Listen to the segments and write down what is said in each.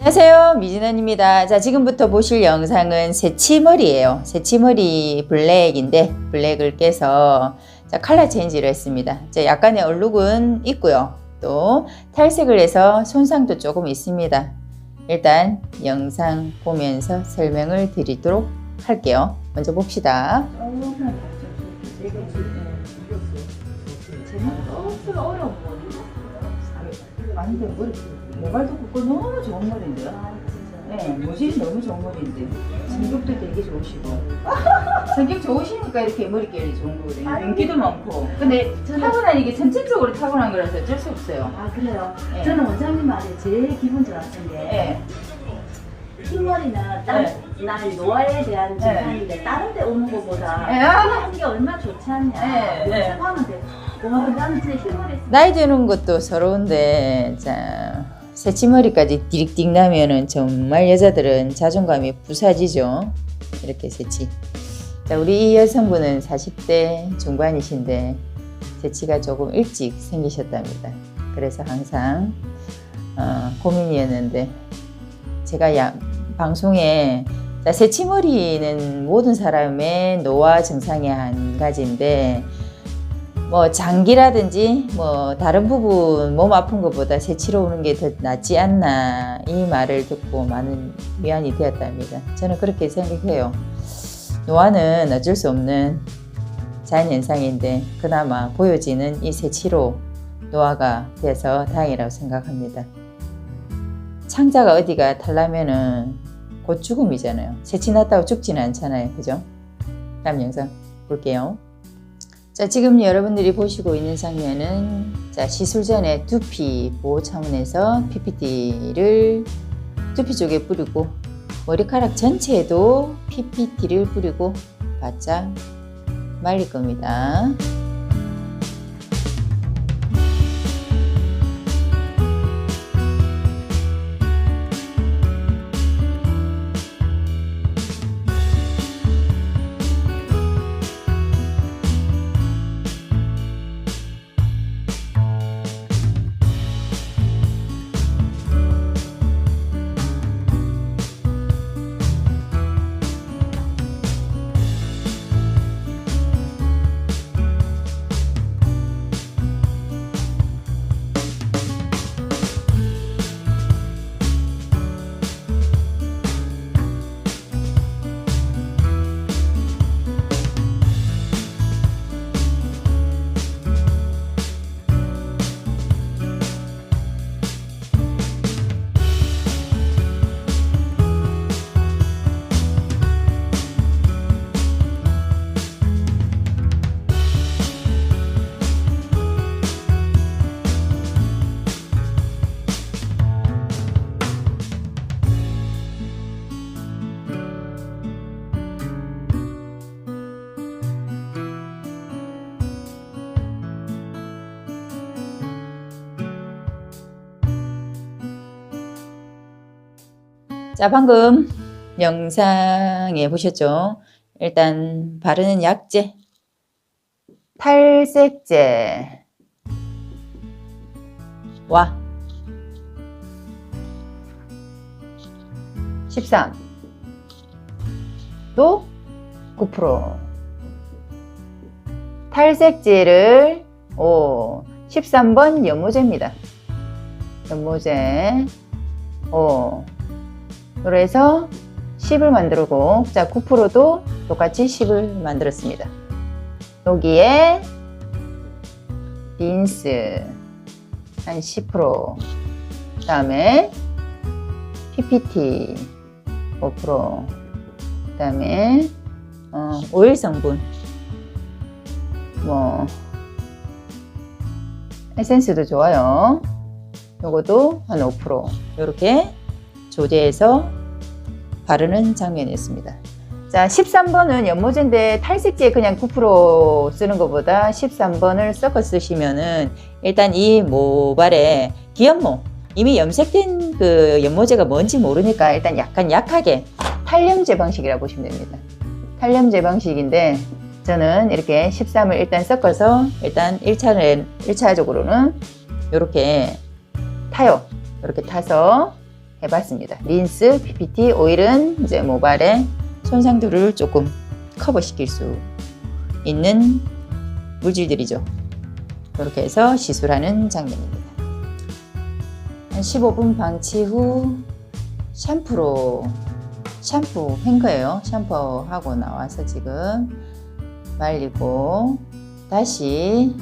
안녕하세요, 미진원입니다. 자, 지금부터 보실 영상은 새치머리예요. 새치머리 블랙인데 블랙을 깨서 컬러 체인지를 했습니다. 약간의 얼룩은 있고요. 또 탈색을 해서 손상도 조금 있습니다. 일단 영상 보면서 설명을 드리도록 할게요. 먼저 봅시다. 어려운 아닌데 모발도 굵고 너무 좋은 머리인데요. 아, 네, 모질이 너무 좋은 머리인데 성격도 되게 좋으시고 성격 좋으시니까 이렇게 머릿결이 좋은 거거든요. 인기도 많고. 근데 타고난 이게 선천적으로 타고난 거라서 어쩔 수 없어요. 아 그래요? 네. 저는 원장님 말에 제일 기분 좋았던 게 네. 흰머리는 날 노화에 대한 증상인데 다른 데 오는 것보다 네. 하는 게 얼마나 좋지 않냐. 네. 네. 연습하면 돼. 와 나는 진짜 흰머리 나이 드는 것도 서러운데 자 새치머리까지 디릭딕 나면은 정말 여자들은 자존감이 부서지죠. 이렇게 새치. 자, 우리 이 여성분은 40대 중반이신데 새치가 조금 일찍 생기셨답니다. 그래서 항상 고민이었는데 제가 방송에 자, 새치머리는 모든 사람의 노화 증상의 한 가지인데 뭐 장기라든지 뭐 다른 부분 몸 아픈 것보다 새치로 오는 게 더 낫지 않나 이 말을 듣고 많은 위안이 되었답니다. 저는 그렇게 생각해요. 노화는 어쩔 수 없는 자연현상인데 그나마 보여지는 이 새치로 노화가 돼서 다행이라고 생각합니다. 창자가 어디가 탈라면은 곧 죽음이잖아요. 새치 났다고 죽지는 않잖아요. 그죠? 다음 영상 볼게요. 자, 지금 여러분들이 보시고 있는 장면은 자, 시술 전에 두피 보호 차원에서 PPT를 두피 쪽에 뿌리고 머리카락 전체에도 PPT를 뿌리고 바짝 말릴 겁니다. 자, 방금 영상에 보셨죠? 일단 바르는 약재, 탈색제와 13, 또 9%. 탈색제를 13번 연모제입니다. 연모제 그래서 10을 만들고 자 9%도 똑같이 10을 만들었습니다. 여기에 빈스 한 10%, 그 다음에 PPT 5%, 그 다음에 오일 성분 뭐 에센스도 좋아요. 요것도 한 5% 이렇게 조제해서 바르는 장면이었습니다. 자, 13번은 연모제인데 탈색제 그냥 9% 쓰는 것보다 13번을 섞어 쓰시면은 일단 이 모발에 기연모 이미 염색된 그 연모제가 뭔지 모르니까 일단 약간 약하게 탈염제 방식이라고 보시면 됩니다. 탈염제 방식인데 저는 이렇게 13을 일단 섞어서 일단 1차적으로는 이렇게 타요. 이렇게 타서 해봤습니다. 린스, PPT, 오일은 이제 모발의 손상도를 조금 커버시킬 수 있는 물질들이죠. 이렇게 해서 시술하는 장면입니다. 한 15분 방치 후 샴푸 한 거예요. 샴푸하고 나와서 지금 말리고 다시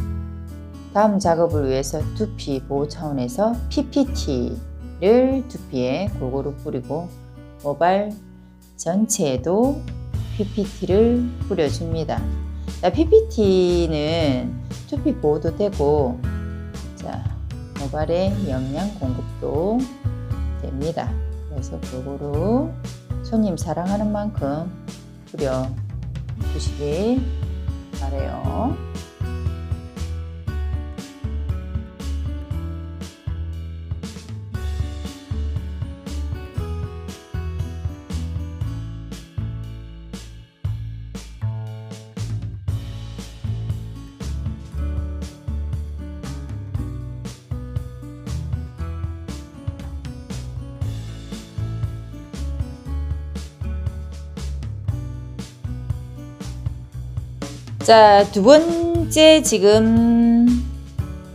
다음 작업을 위해서 두피 보호 차원에서 PPT를 두피에 골고루 뿌리고 모발 전체에도 PPT를 뿌려줍니다. PPT는 두피 보호도 되고 모발에 영양 공급도 됩니다. 그래서 골고루 손님 사랑하는 만큼 뿌려 주시기 바래요. 자, 두 번째 지금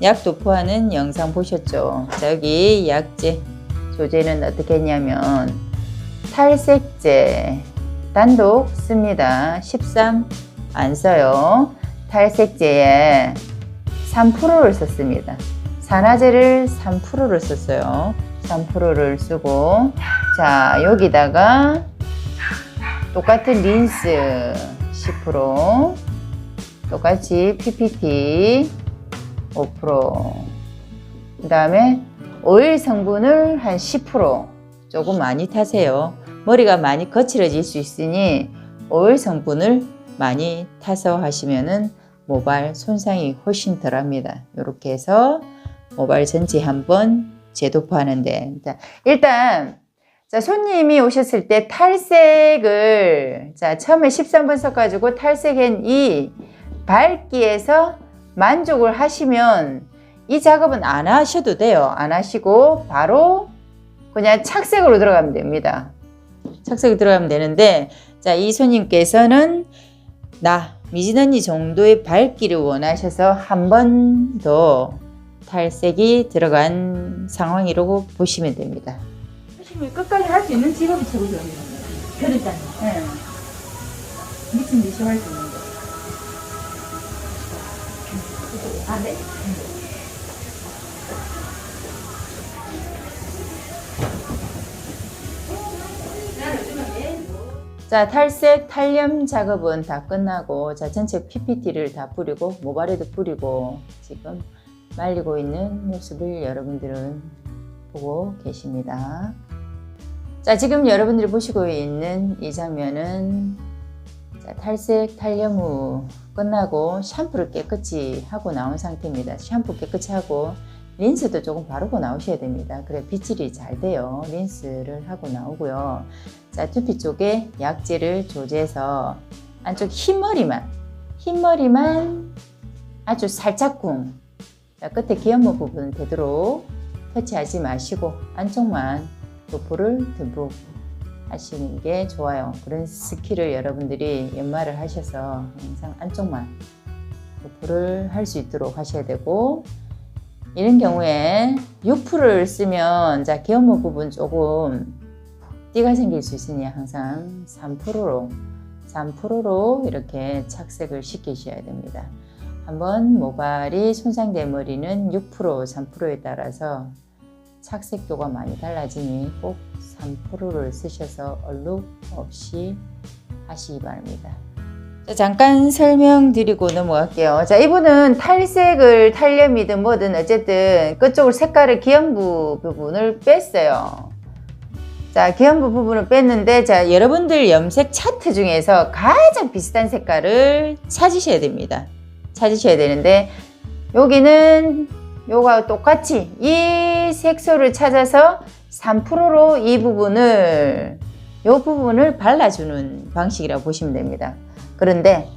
약 도포하는 영상 보셨죠? 자, 여기 약재 조제는 어떻게 했냐면 탈색제 단독 씁니다. 13 안 써요. 탈색제에 3%를 썼습니다. 산화제를 3%를 썼어요. 3%를 쓰고 자, 여기다가 똑같은 린스 10%, 똑같이 PPT 5%, 그 다음에 오일 성분을 한 10%, 조금 많이 타세요. 머리가 많이 거칠어질 수 있으니 오일 성분을 많이 타서 하시면은 모발 손상이 훨씬 덜 합니다. 이렇게 해서 모발 전체 한번 재도포하는데, 일단 자, 손님이 오셨을 때 탈색을 처음에 13번 써가지고 탈색한 이 밝기에서 만족을 하시면 이 작업은 안 하셔도 돼요. 안 하시고 바로 그냥 착색으로 들어가면 됩니다. 착색이 들어가면 되는데, 자, 이 손님께서는 미진 언니 정도의 밝기를 원하셔서 한 번 더 탈색이 들어간 상황이라고 보시면 됩니다. 끝까지 할 수 있는 직업이 최고죠. 그러니까요. 네. 미친 듯이 할 수 있는 거. 아, 네. 자, 탈색, 탈염 작업은 다 끝나고, 자, 전체 PPT를 다 뿌리고, 모발에도 뿌리고, 지금 말리고 있는 모습을 여러분들은 보고 계십니다. 자, 지금 여러분들이 보시고 있는 이 장면은 자, 탈색, 탈염 후 끝나고 샴푸를 깨끗이 하고 나온 상태입니다. 샴푸 깨끗이 하고 린스도 조금 바르고 나오셔야 됩니다. 그래 빗질이 잘 돼요. 린스를 하고 나오고요. 자, 두피 쪽에 약재를 조제해서 안쪽 흰머리만 아주 살짝쿵, 자, 끝에 기염모 부분 되도록 터치하지 마시고 안쪽만 도포를 듬뿍 하시는 게 좋아요. 그런 스킬을 여러분들이 연마를 하셔서 항상 안쪽만 도포를 할 수 있도록 하셔야 되고, 이런 경우에 6%를 쓰면 자, 기염모 부분 조금 띠가 생길 수 있으니 항상 3%로 이렇게 착색을 시키셔야 됩니다. 한번 모발이 손상된 머리는 6%, 3%에 따라서 착색도가 많이 달라지니 꼭 3%를 쓰셔서 얼룩 없이 하시기 바랍니다. 자, 잠깐 설명드리고 넘어갈게요. 자, 이분은 탈색을 탈염이든 뭐든 어쨌든 그쪽을 색깔을 기염부 부분을 뺐어요. 자, 기염부 부분을 뺐는데, 자, 여러분들 염색 차트 중에서 가장 비슷한 색깔을 찾으셔야 됩니다. 찾으셔야 되는데, 여기는 요가 똑같이 이 색소를 찾아서 3%로 이 부분을 발라주는 방식이라고 보시면 됩니다. 그런데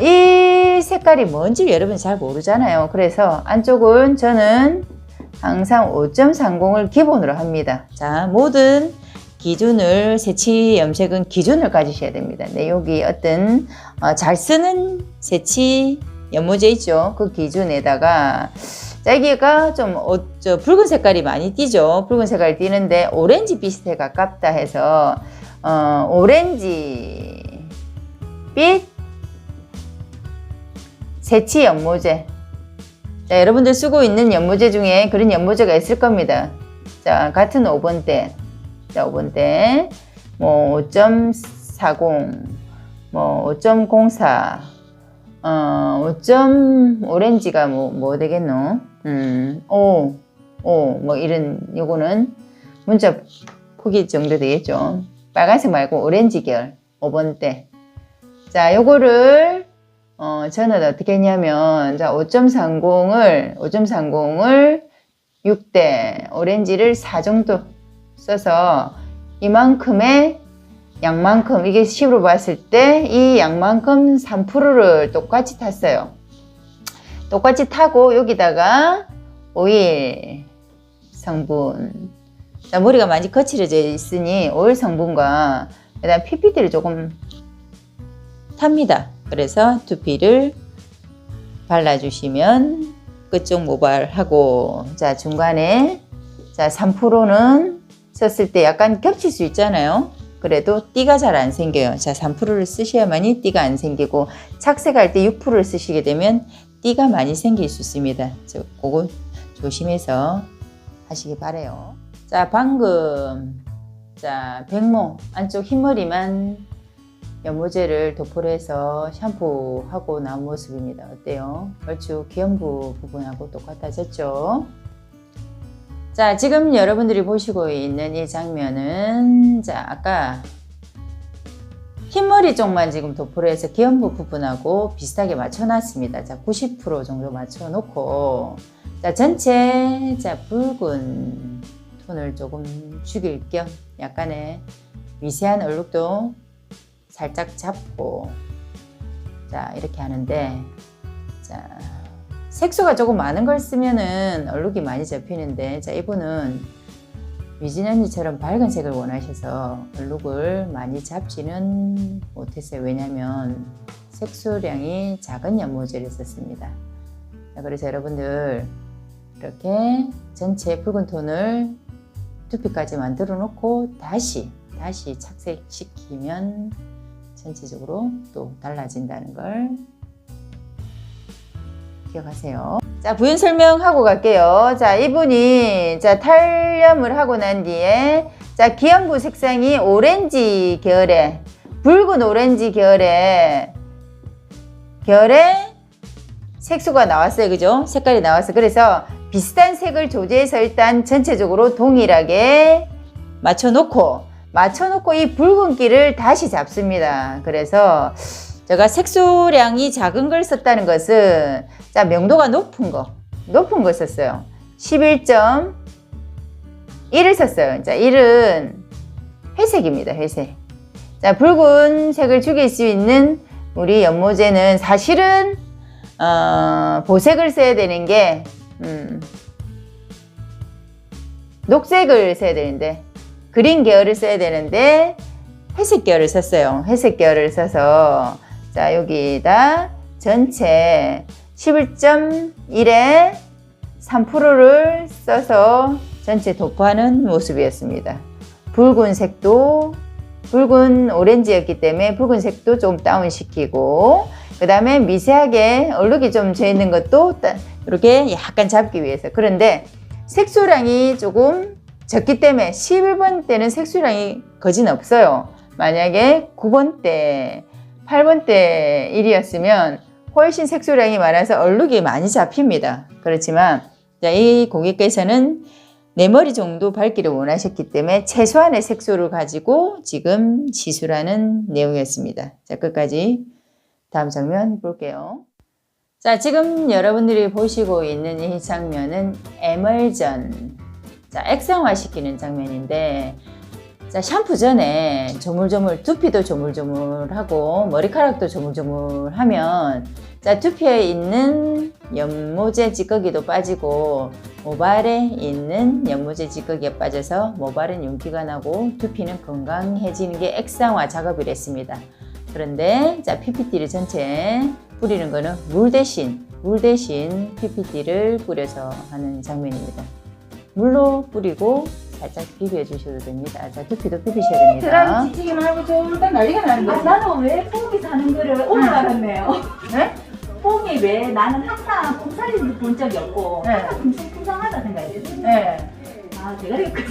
이 색깔이 뭔지 여러분 잘 모르잖아요. 그래서 안쪽은 저는 항상 5.30을 기본으로 합니다. 자, 모든 기준을, 새치 염색은 기준을 가지셔야 됩니다. 네, 여기 어떤 잘 쓰는 새치 연모제 있죠. 그 기준에다가 여기가 좀 붉은 색깔이 많이 띄죠. 붉은 색깔이 띄는데 오렌지빛에 가깝다 해서 오렌지빛 새치 연모제. 자, 여러분들 쓰고 있는 연모제 중에 그런 연모제가 있을 겁니다. 자, 같은 5번대. 자, 5번대. 뭐, 5.40, 뭐, 5.04, 5. 오렌지가 뭐 되겠노? 뭐 이런, 요거는 문자 크기 정도 되겠죠. 빨간색 말고 오렌지 계열, 5번대. 자, 요거를, 저는 어떻게 했냐면, 자, 5.30을 6대, 오렌지를 4 정도 써서 이만큼의 양만큼, 이게 10으로 봤을 때 이 양만큼 3%를 똑같이 탔어요. 똑같이 타고 여기다가 오일 성분. 자, 머리가 많이 거칠어져 있으니 오일 성분과 그다음 PPD를 조금 탑니다. 그래서 두피를 발라주시면 끝쪽 모발하고, 자, 중간에 자 3%는 썼을 때 약간 겹칠 수 있잖아요. 그래도 띠가 잘 안 생겨요. 자, 3%를 쓰셔야만이 띠가 안 생기고, 착색할 때 6%를 쓰시게 되면 띠가 많이 생길 수 있습니다. 그거 조심해서 하시기 바래요. 자, 방금 자, 백모 안쪽 흰머리만 연모제를 도포를 해서 샴푸하고 나온 모습입니다. 어때요? 얼추 귀염부 부분하고 똑같아졌죠? 자, 지금 여러분들이 보시고 있는 이 장면은, 자, 아까 흰머리 쪽만 지금 도포를 해서 귀염부 부분하고 비슷하게 맞춰놨습니다. 자, 90% 정도 맞춰놓고, 자, 전체, 자, 붉은 톤을 조금 죽일 겸 약간의 미세한 얼룩도 살짝 잡고, 자, 이렇게 하는데, 자, 색소가 조금 많은 걸 쓰면은 얼룩이 많이 잡히는데, 자, 이분은 미진 언니처럼 밝은 색을 원하셔서 얼룩을 많이 잡지는 못했어요. 왜냐면 색소량이 작은 연모제를 썼습니다. 자, 그래서 여러분들 이렇게 전체 붉은 톤을 두피까지 만들어 놓고 다시 착색시키면 전체적으로 또 달라진다는 걸 기억하세요. 자, 부연 설명하고 갈게요. 자, 이분이 자, 탈염을 하고 난 뒤에 자, 기염부 색상이 오렌지 계열의, 붉은 오렌지 계열의 색소가 나왔어요. 그죠? 색깔이 나왔어. 그래서 비슷한 색을 조제해서 일단 전체적으로 동일하게 맞춰놓고 이 붉은기를 다시 잡습니다. 그래서 제가 색소량이 작은 걸 썼다는 것은, 자, 명도가 높은 거 썼어요. 11.1을 썼어요. 자, 1은 회색입니다. 회색. 자, 붉은색을 죽일 수 있는 우리 연모제는 사실은 보색을 써야 되는 게 녹색을 써야 되는데, 그린 계열을 써야 되는데 회색 계열을 썼어요. 회색 계열을 써서, 자, 여기다 전체 11.1에 3%를 써서 전체 도포하는 모습이었습니다. 붉은색도 붉은 오렌지였기 때문에 붉은색도 좀 다운시키고, 그 다음에 미세하게 얼룩이 좀 져 있는 것도 이렇게 약간 잡기 위해서. 그런데 색소량이 조금 적기 때문에 11번 때는 색소량이 거진 없어요. 만약에 9번 때, 8번 때 일이었으면 훨씬 색소량이 많아서 얼룩이 많이 잡힙니다. 그렇지만 자, 이 고객께서는 내 머리 정도 밝기를 원하셨기 때문에 최소한의 색소를 가지고 지금 시술하는 내용이었습니다. 자, 끝까지 다음 장면 볼게요. 자, 지금 여러분들이 보시고 있는 이 장면은 에멀전, 자, 액상화 시키는 장면인데, 자, 샴푸 전에 조물조물, 두피도 조물조물하고 머리카락도 조물조물하면 자, 두피에 있는 연모제 찌꺼기도 빠지고 모발에 있는 연모제 찌꺼기가 빠져서 모발은 윤기가 나고 두피는 건강해지는 게 액상화 작업을 했습니다. 그런데 자, PPD를 전체에 뿌리는 거는 물 대신 PPD를 뿌려서 하는 장면입니다. 물로 뿌리고 살짝 비벼주셔도 됩니다. 자, 두피도 비비셔야 됩니다. 드라이 지치기만 하고 졸딱 난리가 나는 거지. 나는 왜 뽕이 사는 거를 오늘 알았네요. 네? 뽕이 왜 나는 항상 뽕 살리는 본 적이 없고 네. 항상 풍성풍성하다 생각했거든요. 네. 아 제가 이렇게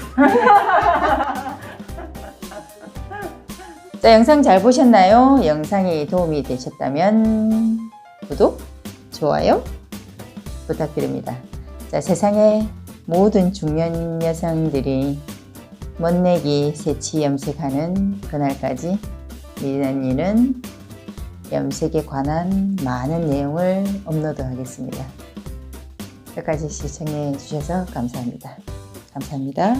자, 영상 잘 보셨나요? 영상이 도움이 되셨다면 구독, 좋아요 부탁드립니다. 자, 세상의 모든 중년 여성들이 멋내기 새치 염색하는 그날까지 미나니는 염색에 관한 많은 내용을 업로드하겠습니다. 끝까지 시청해 주셔서 감사합니다. 감사합니다.